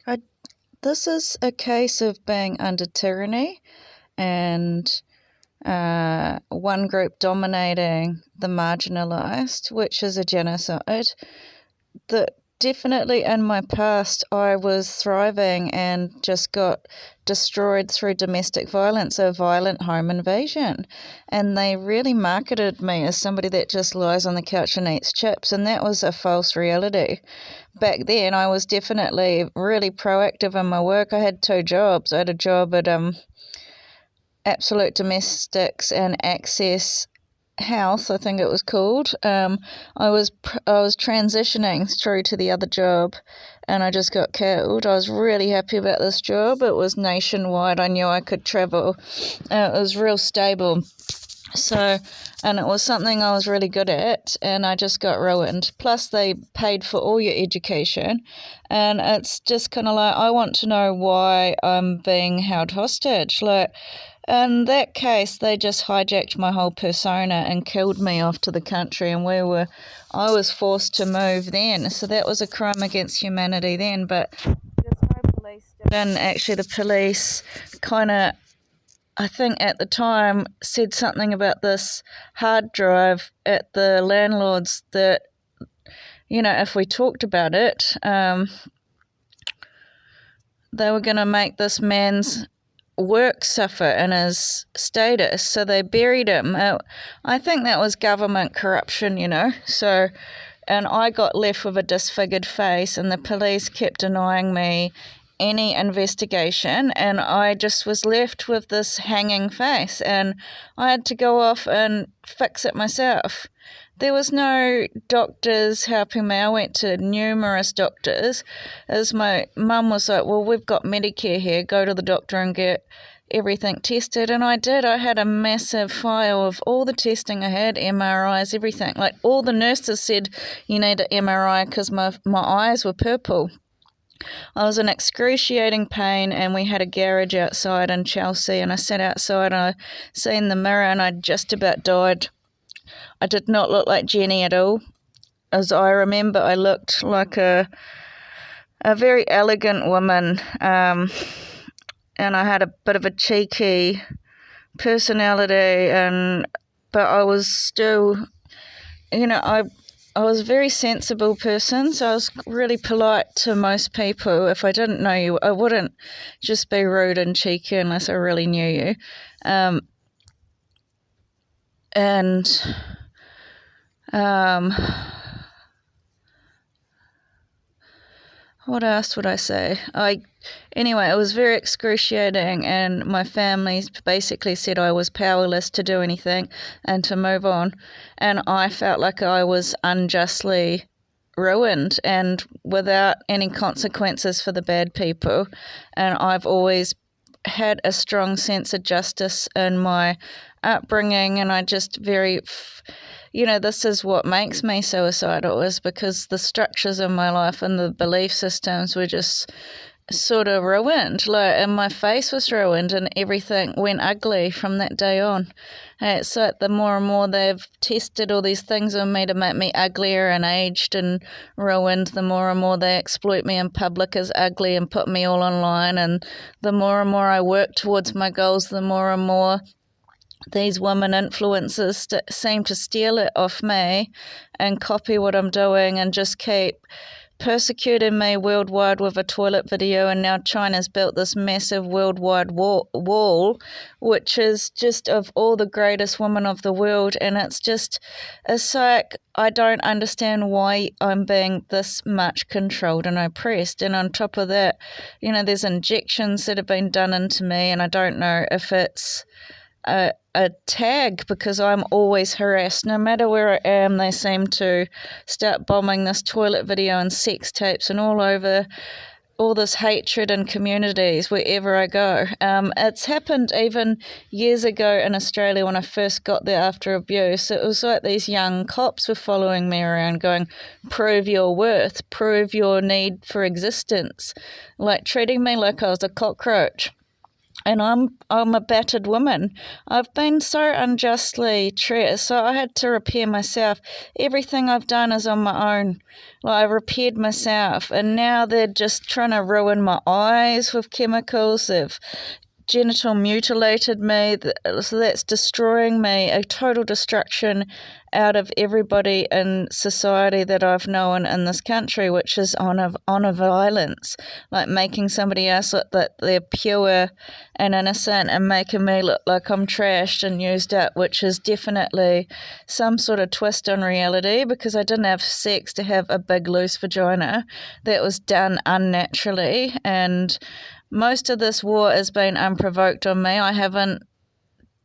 I, this is a case of being under tyranny and one group dominating the marginalised, which is a genocide. That definitely in my past I was thriving and just got destroyed through domestic violence, a violent home invasion. And they really marketed me as somebody that just lies on the couch and eats chips, and that was a false reality. Back then I was definitely really proactive in my work. I had two jobs. I had a job at Absolute Domestics and Access Health, I think it was called. I was transitioning through to the other job, and I just got killed. I was really happy about this job. It was nationwide. I knew I could travel. It was real stable. So, and it was something I was really good at, and I just got ruined. Plus, they paid for all your education, and it's just kind of like, I want to know why I'm being held hostage. Like, in that case, they just hijacked my whole persona and killed me off to the country, and I was forced to move then. So that was a crime against humanity then, but there's no police. And actually, the police kind of, I think at the time, said something about this hard drive at the landlord's that, if we talked about it, they were going to make this man's work suffer in his status, so they buried him. I think that was government corruption, So, and I got left with a disfigured face, and the police kept denying me any investigation, and I just was left with this hanging face, and I had to go off and fix it myself. There was no doctors helping me. I went to numerous doctors, as my mum was like, well, we've got Medicare here, go to the doctor and get everything tested. And I did. I had a massive file of all the testing I had, MRIs, everything. Like, all the nurses said you need an MRI because my eyes were purple. I was in excruciating pain, and we had a garage outside in Chelsea, and I sat outside and I seen the mirror, and I just about died. I did not look like Jenny at all. As I remember, I looked like a very elegant woman, and I had a bit of a cheeky personality, but I was still, I was a very sensible person, so I was really polite to most people. If I didn't know you, I wouldn't just be rude and cheeky unless I really knew you. What else would I say? Anyway, it was very excruciating, and my family basically said I was powerless to do anything and to move on. And I felt like I was unjustly ruined and without any consequences for the bad people. And I've always had a strong sense of justice in my upbringing, and I just this is what makes me suicidal, is because the structures in my life and the belief systems were just sort of ruined. And my face was ruined, and everything went ugly from that day on. It's like the more and more they've tested all these things on me to make me uglier and aged and ruined, the more and more they exploit me in public as ugly and put me all online. And the more and more I work towards my goals, the more and more these women influencers seem to steal it off me and copy what I'm doing and just keep persecuting me worldwide with a toilet video. And now China's built this massive worldwide wall, which is just of all the greatest women of the world. And it's like, I don't understand why I'm being this much controlled and oppressed. And on top of that, there's injections that have been done into me, and I don't know if it's a tag, because I'm always harassed. No matter where I am, they seem to start bombing this toilet video and sex tapes and all over, all this hatred in communities wherever I go. It's happened even years ago in Australia when I first got there after abuse. It was like these young cops were following me around going, prove your worth, prove your need for existence, like treating me like I was a cockroach. and I'm a battered woman. I've been so unjustly treated, so I had to repair myself. Everything I've done is on my own. Like, I repaired myself, and now they're just trying to ruin my eyes with chemicals. They've genital mutilated me, so that's destroying me, a total destruction out of everybody in society that I've known in this country, which is honor violence, like making somebody else look that they're pure and innocent and making me look like I'm trashed and used up, which is definitely some sort of twist on reality, because I didn't have sex to have a big loose vagina. That was done unnaturally, and most of this war has been unprovoked on me. I haven't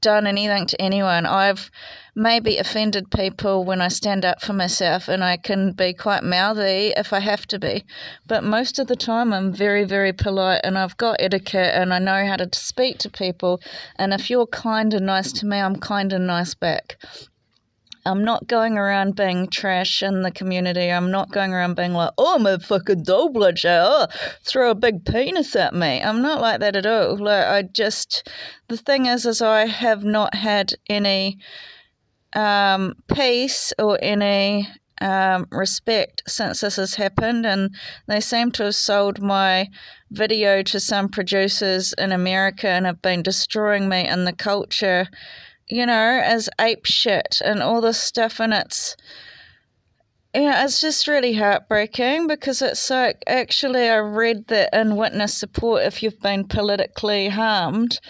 done anything to anyone. I've maybe offended people when I stand up for myself, and I can be quite mouthy if I have to be. But most of the time I'm very, very polite, and I've got etiquette, and I know how to speak to people. And if you're kind and nice to me, I'm kind and nice back. I'm not going around being trash in the community. I'm not going around being like, oh, I'm a fucking double oh, throw a big penis at me. I'm not like that at all. Like, the thing is I have not had any peace or any respect since this has happened, and they seem to have sold my video to some producers in America and have been destroying me and the culture, as ape shit and all this stuff. And it's just really heartbreaking, because it's like, actually, I read that in witness support, if you've been politically harmed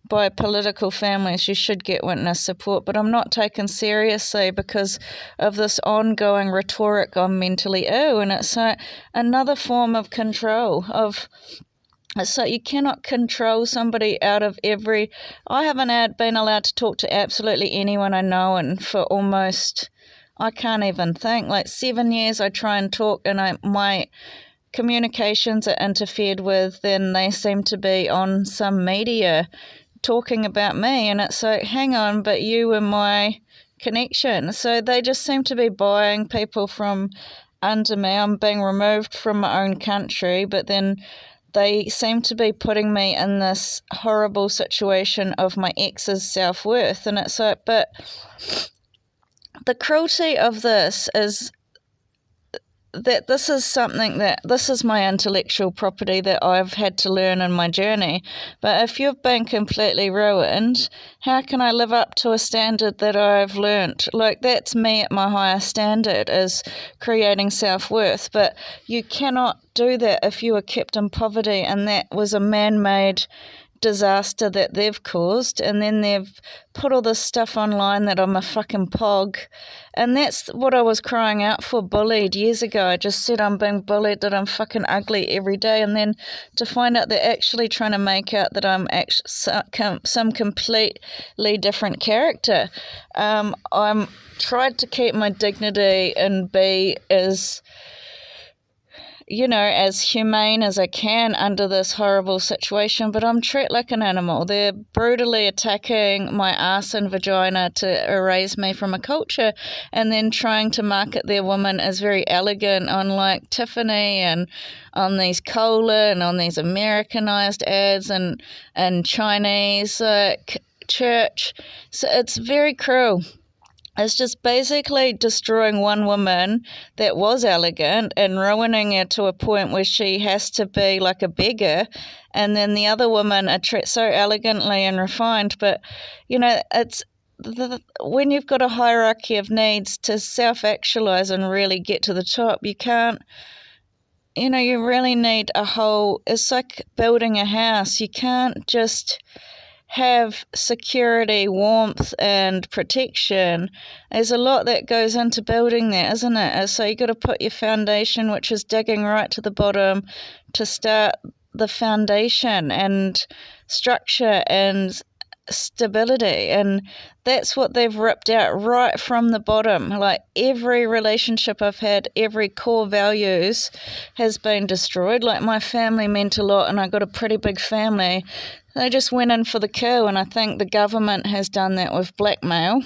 by political families, you should get witness support. But I'm not taken seriously because of this ongoing rhetoric on mentally ill, and it's like another form of control of. So you cannot control somebody out of every. I haven't been allowed to talk to absolutely anyone I know, and for almost, I can't even think, like 7 years I try and talk, and my communications are interfered with. Then they seem to be on some media talking about me, and it's like, hang on, but you were my connection. So they just seem to be buying people from under me. I'm being removed from my own country, but then they seem to be putting me in this horrible situation of my ex's self-worth. And it's like, but the cruelty of this is that this is my intellectual property that I've had to learn in my journey. But if you've been completely ruined, how can I live up to a standard that I've learnt? Like, that's me at my highest standard, is creating self-worth. But you cannot do that if you are kept in poverty, and that was a man-made disaster that they've caused. And then they've put all this stuff online that I'm a fucking pog, and that's what I was crying out for, bullied years ago. I just said I'm being bullied, that I'm fucking ugly every day, and then to find out they're actually trying to make out that I'm some completely different character. I'm tried to keep my dignity and be as as humane as I can under this horrible situation, but I'm treated like an animal. They're brutally attacking my ass and vagina to erase me from a culture, and then trying to market their woman as very elegant on like Tiffany and on these cola and on these Americanized ads and Chinese church. So it's very cruel. It's just basically destroying one woman that was elegant and ruining her to a point where she has to be like a beggar, and then the other women are treated so elegantly and refined. But, it's when you've got a hierarchy of needs to self-actualize and really get to the top, you can't, you really need it's like building a house. You can't just have security, warmth, and protection. There's a lot that goes into building that, isn't it? So you got to put your foundation, which is digging right to the bottom, to start the foundation and structure and stability. And that's what they've ripped out right from the bottom. Like, every relationship I've had, every core values has been destroyed. Like, my family meant a lot, and I got a pretty big family. They just went in for the kill, and I think the government has done that with blackmail,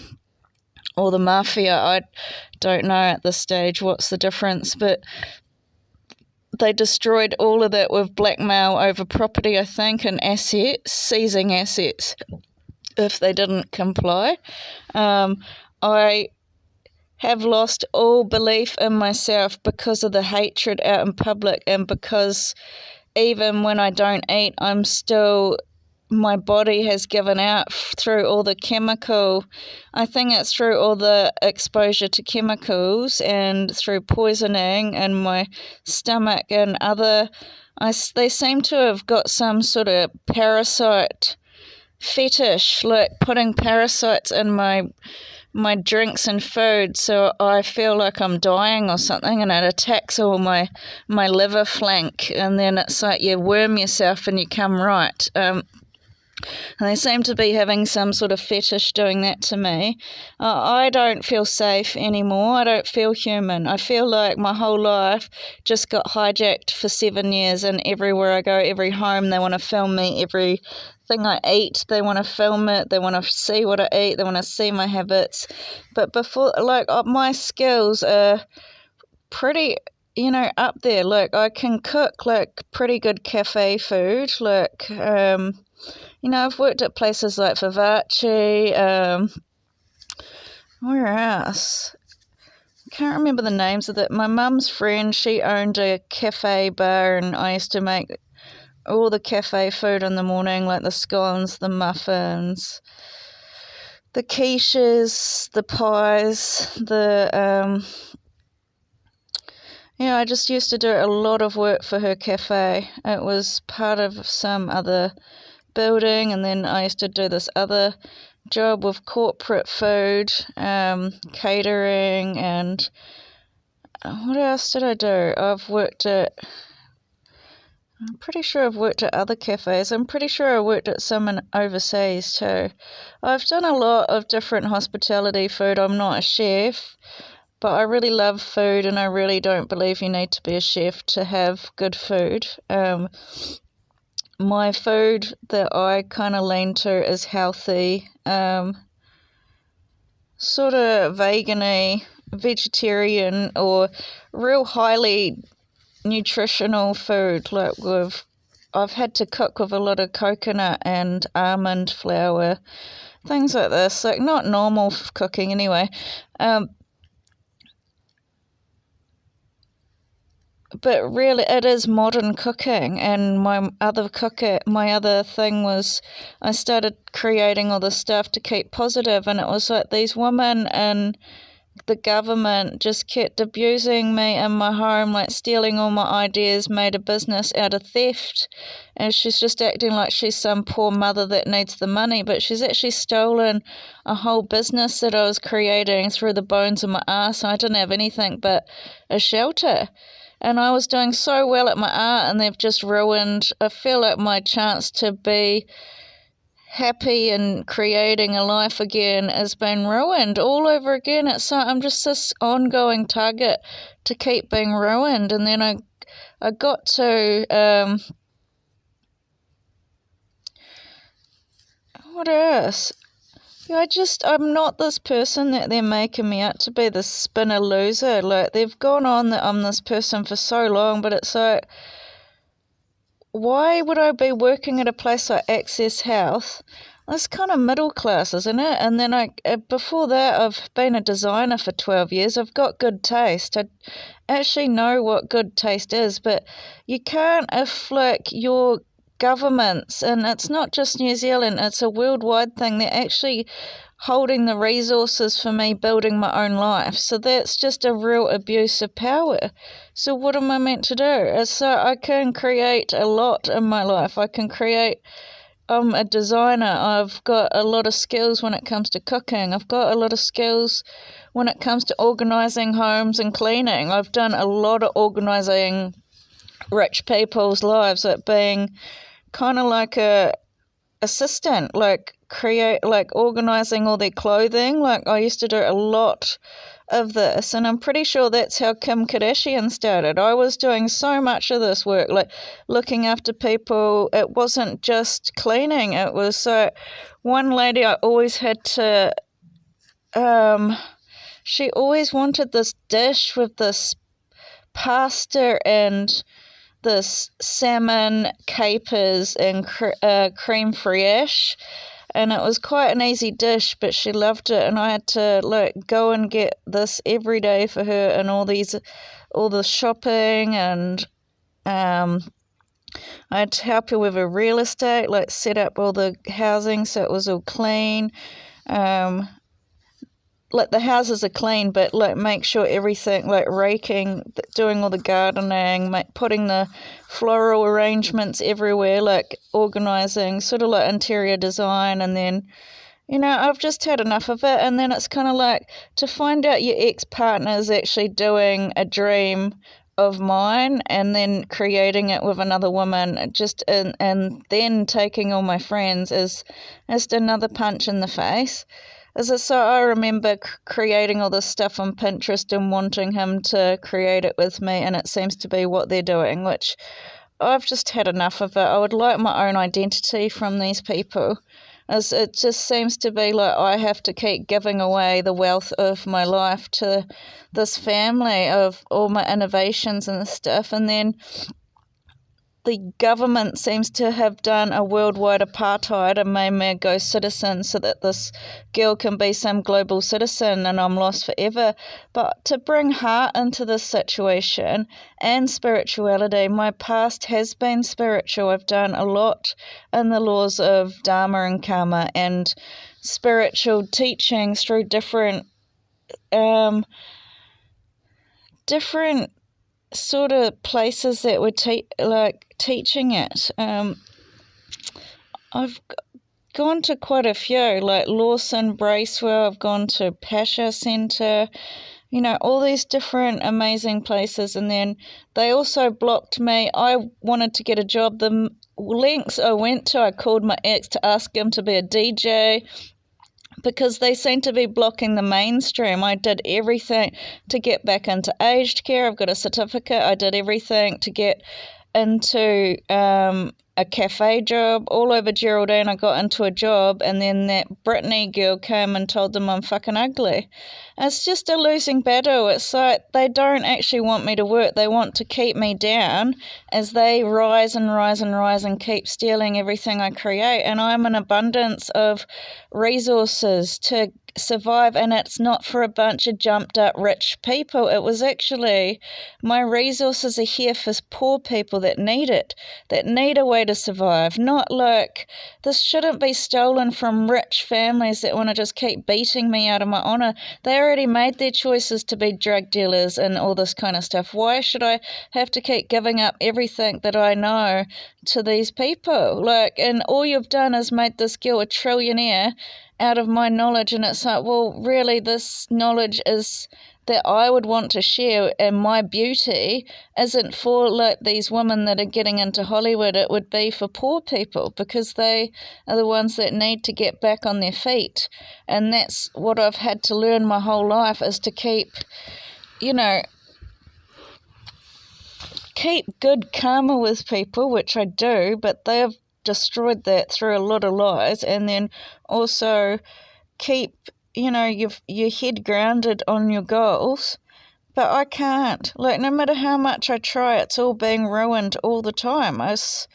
or the mafia. I don't know at this stage what's the difference, but they destroyed all of that with blackmail over property, I think, and assets, seizing assets if they didn't comply. I have lost all belief in myself because of the hatred out in public, and because even when I don't eat, my body has given out through all the I think it's through all the exposure to chemicals and through poisoning in my stomach and they seem to have got some sort of parasite fetish, like putting parasites in my drinks and food, so I feel like I'm dying or something, and it attacks all my liver flank, and then it's like you worm yourself and you come right. And they seem to be having some sort of fetish doing that to me. I don't feel safe anymore. I don't feel human. I feel like my whole life just got hijacked for 7 years, and everywhere I go, every home, they want to film me. Everything I eat, they want to film it. They want to see what I eat. They want to see my habits. But before, my skills are pretty, up there. Like, I can cook, pretty good cafe food. I've worked at places like Vivace, where else? I can't remember the names of it. My mum's friend, she owned a cafe bar, and I used to make all the cafe food in the morning, like the scones, the muffins, the quiches, the pies, I just used to do a lot of work for her cafe. It was part of some other building, and then I used to do this other job with corporate food, catering, and what else did I do? I'm pretty sure I've worked at other cafes. I'm pretty sure I worked at some overseas too. I've done a lot of different hospitality food. I'm not a chef, but I really love food, and I really don't believe you need to be a chef to have good food. My food that I kind of lean to is healthy, sort of vegan-y, vegetarian, or real highly nutritional food. I've had to cook with a lot of coconut and almond flour, things like this, like not normal cooking anyway. But really, it is modern cooking, and my other thing was I started creating all this stuff to keep positive, and it was like these women in the government just kept abusing me in my home, like stealing all my ideas, made a business out of theft, and she's just acting like she's some poor mother that needs the money, but she's actually stolen a whole business that I was creating through the bones of my ass, and I didn't have anything but a shelter. And I was doing so well at my art, and they've just ruined, I feel like, my chance to be happy and creating a life again has been ruined all over again. I'm just this ongoing target to keep being ruined. And then I got to, what else? I'm not this person that they're making me out to be, this spinner loser. Like, they've gone on that I'm this person for so long, but it's like, why would I be working at a place like Access Health? That's kind of middle class, isn't it? And then before that, I've been a designer for 12 years. I've got good taste. I actually know what good taste is, but you can't, if your governments, and it's not just New Zealand, it's a worldwide thing, they're actually holding the resources for me building my own life. So that's just a real abuse of power. So what am I meant to do? So I can create a lot in my life. I can create, I'm a designer. I've got a lot of skills when it comes to cooking. I've got a lot of skills when it comes to organising homes and cleaning. I've done a lot of organising rich people's lives, like being kind of like a assistant, organising all their clothing. Like, I used to do a lot of this, and I'm pretty sure that's how Kim Kardashian started. I was doing so much of this work, like looking after people. It wasn't just cleaning. It was one lady I always had to, she always wanted this dish with this pasta and this salmon, capers, and creme fraiche. And it was quite an easy dish, but she loved it, and I had to go and get this every day for her, and all the shopping, and I had to help her with her real estate, set up all the housing so it was all clean. The houses are clean, but make sure everything, raking, doing all the gardening, putting the floral arrangements everywhere, organising, sort of like interior design. And then, I've just had enough of it. And then it's kind of to find out your ex-partner is actually doing a dream of mine and then creating it with another woman, and then taking all my friends is just another punch in the face. So I remember creating all this stuff on Pinterest and wanting him to create it with me, and it seems to be what they're doing, which I've just had enough of it. I would like my own identity from these people. As it just seems to be I have to keep giving away the wealth of my life to this family of all my innovations and stuff, and then the government seems to have done a worldwide apartheid and made me a ghost citizen so that this girl can be some global citizen and I'm lost forever. But to bring heart into this situation and spirituality, my past has been spiritual. I've done a lot in the laws of Dharma and Karma and spiritual teachings through different sort of places that were teaching it. I've gone to quite a few, like Lawson, Bracewell. I've gone to Pasha Centre, all these different amazing places. And then they also blocked me. I wanted to get a job. The links I went to, I called my ex to ask him to be a DJ, because they seem to be blocking the mainstream. I did everything to get back into aged care. I've got a certificate. I did everything to get into a cafe job all over Geraldine. I got into a job, and then that Brittany girl came and told them I'm fucking ugly. It's just a losing battle. It's like they don't actually want me to work. They want to keep me down as they rise and rise and rise and keep stealing everything I create. And I'm an abundance of resources to survive, and it's not for a bunch of jumped up rich people. It was actually, my resources are here for poor people that need it, that need a way to survive. Not this shouldn't be stolen from rich families that want to just keep beating me out of my honor. They already made their choices to be drug dealers and all this kind of stuff. Why should I have to keep giving up everything that I know to these people? And all you've done is made this girl a trillionaire out of my knowledge, and it's like, well, really, this knowledge is that I would want to share, and my beauty isn't for these women that are getting into Hollywood. It would be for poor people, because they are the ones that need to get back on their feet. And that's what I've had to learn my whole life, is to keep good karma with people, which I do, but they have destroyed that through a lot of lies. And then also keep your head grounded on your goals. But I can't, no matter how much I try, it's all being ruined all the time. It's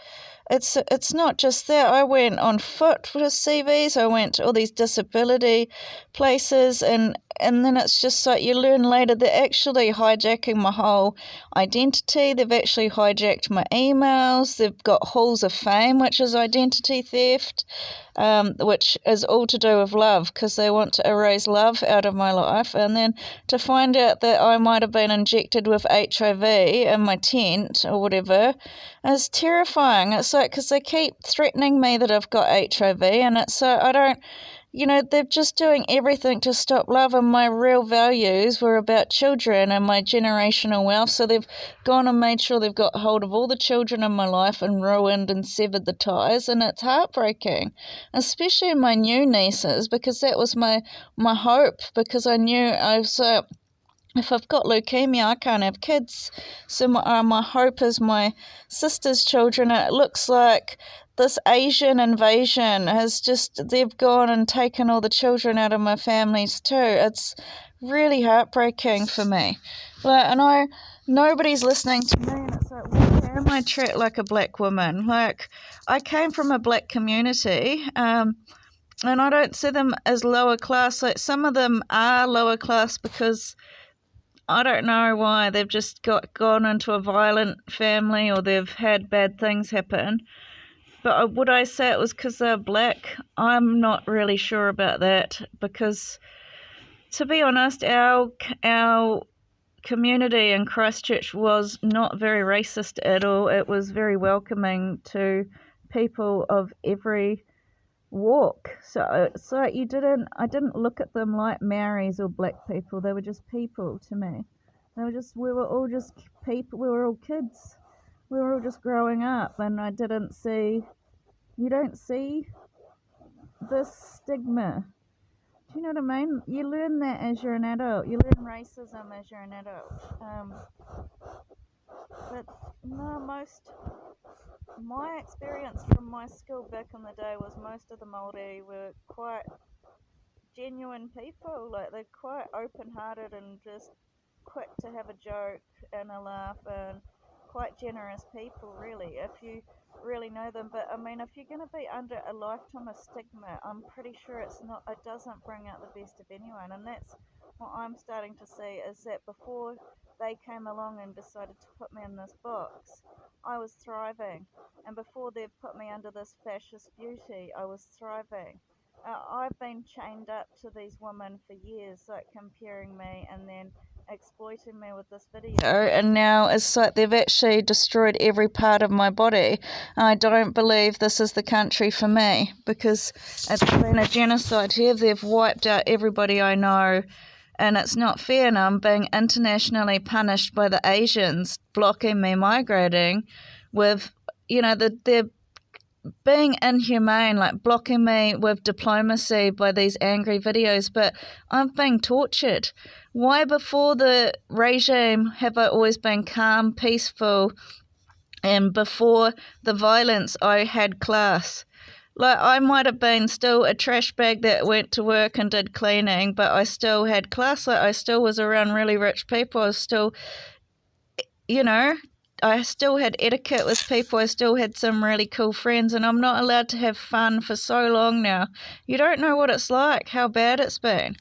not just that. I went on foot for CVs. I went to all these disability places, and then it's just like you learn later they're actually hijacking my whole identity. They've actually hijacked my emails. They've got halls of fame, which is identity theft, which is all to do with love, because they want to erase love out of my life. And then to find out that I might have been injected with HIV in my tent or whatever is terrifying. It's because they keep threatening me that I've got HIV, and it's I don't, they're just doing everything to stop love, and my real values were about children and my generational wealth. So they've gone and made sure they've got hold of all the children in my life and ruined and severed the ties, and it's heartbreaking, especially my new nieces, because that was my hope, because I knew if I've got leukemia, I can't have kids. So my hope is my sister's children. It looks like this Asian invasion they've gone and taken all the children out of my families too. It's really heartbreaking for me. Nobody's listening to me, and it's like, what am I treated like a black woman? Like, I came from a black community, and I don't see them as lower class. Like, some of them are lower class because I don't know why they've just gone into a violent family or they've had bad things happen. But would I say it was because they're black? I'm not really sure about that because, to be honest, our community in Christchurch was not very racist at all. It was very welcoming to people of every walk. So it's like I didn't look at them like Maoris or black people. They were just people to me. We were all just people. We were all kids. We were all just growing up, and you don't see this stigma. Do you know what I mean? You learn that as you're an adult. You learn racism as you're an adult. But no, my experience from my school back in the day was most of the Māori were quite genuine people. Like, they're quite open-hearted and just quick to have a joke and a laugh, and quite generous people, really, if you really know them. But I mean, if you're going to be under a lifetime of stigma, I'm pretty sure it doesn't bring out the best of anyone. And that's what I'm starting to see, is that before they came along and decided to put me in this box, I was thriving. And before they've put me under this fascist beauty, I was thriving. I've been chained up to these women for years, like comparing me and then exploiting me with this video. And now it's like they've actually destroyed every part of my body. I don't believe this is the country for me, because it's been a genocide here. They've wiped out everybody I know, and it's not fair, and I'm being internationally punished by the Asians blocking me migrating with, they're being inhumane, like blocking me with diplomacy by these angry videos, but I'm being tortured. Why before the regime have I always been calm, peaceful, and before the violence I had class? Like, I might have been still a trash bag that went to work and did cleaning, but I still had class. Like, I still was around really rich people. I was still, I still had etiquette with people. I still had some really cool friends, and I'm not allowed to have fun for so long now. You don't know what it's like, how bad it's been.